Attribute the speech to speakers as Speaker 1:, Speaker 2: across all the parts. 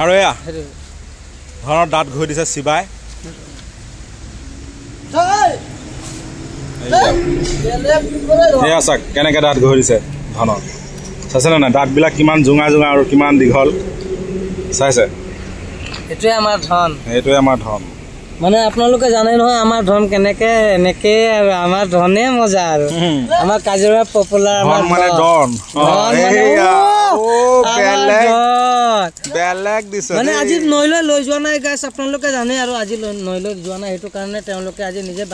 Speaker 1: আৰু এয়া ধনৰ দাঁত ঘূৰি দিছে শিৱাই এয়া চাওক কেনেকৈ দাঁত ঘূৰি দিছে ধনৰ চাইছেনে নাই দাঁতবিলাক কিমান জোঙা জোঙা আৰু কিমান দীঘল চাইছে
Speaker 2: এইটোৱে আমাৰ ধন
Speaker 1: মানে
Speaker 2: আপোনালোকে জানে নহয় আমাৰ ধন কেনেকে এনেকে আৰু আমাৰ ধনে মজা আৰু আমাৰ কাজিৰঙা পপুলাৰ আমাৰ
Speaker 1: মানে ধন বেলেগ দিছে
Speaker 2: মানে আজি নৈলৈ লৈ যোৱা নাই গাইছ আপোনালোকে জানে আৰু আজি নৈলৈ যোৱা নাই সেইটো কাৰণে তেওঁলোকে আজি নিজে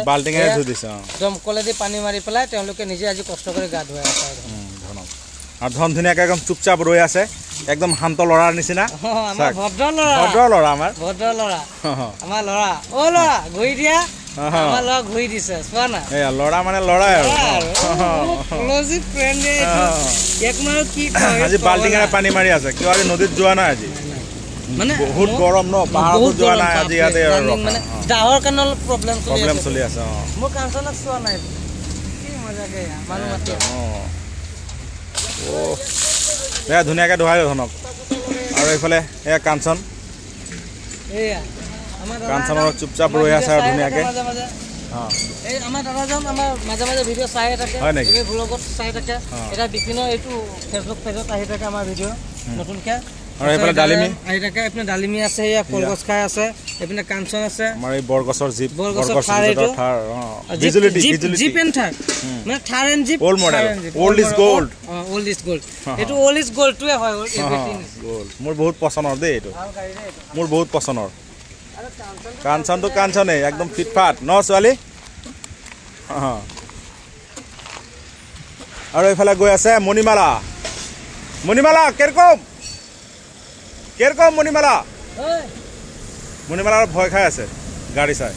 Speaker 2: বাল্টিঙেৰে
Speaker 1: ধুই দিছে
Speaker 2: দমকলেদি পানী মাৰি পেলাই তেওঁলোকে নিজে আজি কষ্ট কৰি গা ধুৱাই আছে
Speaker 1: আৰু ধন ধুনীয়াকৈ একদম চুপচাপ ৰৈ আছে একদম শান্ত ল'ৰাৰ নিচিনা
Speaker 2: ভদ্ৰ
Speaker 1: ল'ৰা আমাৰ
Speaker 2: ল'ৰা অ' ল'ৰা ঘূৰি দিয়া আমাৰ ল'ৰা ঘূৰি দিছে চোৱা না
Speaker 1: ল'ৰা মানে ল'ৰাই আৰু আজি বাল্টিঙেৰে পানী মাৰি আছে কিয় আজি নদীত যোৱা নাই আজি মানে বহুত গৰম ন পাহাৰত যোৱা নাই আজি ইয়াতে
Speaker 2: মানে ডাহৰ কাৰণে অলপ প্ৰব্লেম
Speaker 1: চলি আছে
Speaker 2: মোৰ কাঞ্চনক চোৱা নাই কি মজাকে মানুহ মাতি
Speaker 1: এয়া ধুনীয়াকৈ ধুৱাই ধনক আৰু এইফালে এয়া কাঞ্চন কাঞ্চনৰ চুপচাপ ৰৈ আছে আৰু ধুনীয়াকৈ
Speaker 2: আমাৰ দাদাজন আমাৰ মাজে মাজে ভিডিঅ' চাই থাকে ব্লগত চাই থাকে এতিয়া বিভিন্ন এইটো ফেচবুক পেজত আহি থাকে আমাৰ ভিডিঅ' নতুনকৈ
Speaker 1: আৰু এইফালে ডালিমি
Speaker 2: আহি থাকে এইপিনে ডালিমি আছে এয়া কলগছ খাই আছে এইপিনে কাঞ্চন আছে
Speaker 1: আমাৰ এই বৰগছৰ জীপ
Speaker 2: বৰগছৰ থাৰ এইটো জীপ এণ্ড থাৰ মানে Thar and jeep
Speaker 1: old model old is gold
Speaker 2: এইটো অল্ড ইজ গ'ল্ডটোৱে হয়
Speaker 1: মোৰ বহুত পচন্দৰ দেই এইটো মোৰ বহুত পচন্দৰ কাঞ্চনটো কাঞ্চনেই একদম ফিটফাট ন ছোৱালী আৰু এইফালে গৈ আছে মণিমালা কেৰকম মণিমালা ভয় খাই আছে গাড়ী চাই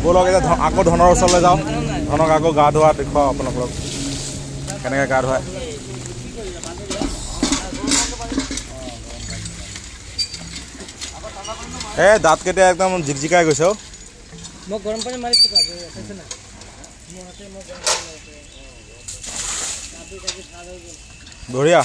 Speaker 1: ব'লক এতিয়া আকৌ ধনৰ ওচৰলৈ যাওঁ ধনক আকৌ গা ধোৱা দেখুৱাওঁ আপোনালোকক কেনেকৈ গা ধুৱায় দাঁতকেইটা একদম জিকজিকাই গৈছে
Speaker 2: মই গৰম পানী মাৰিছোঁ
Speaker 1: বঢ়িয়া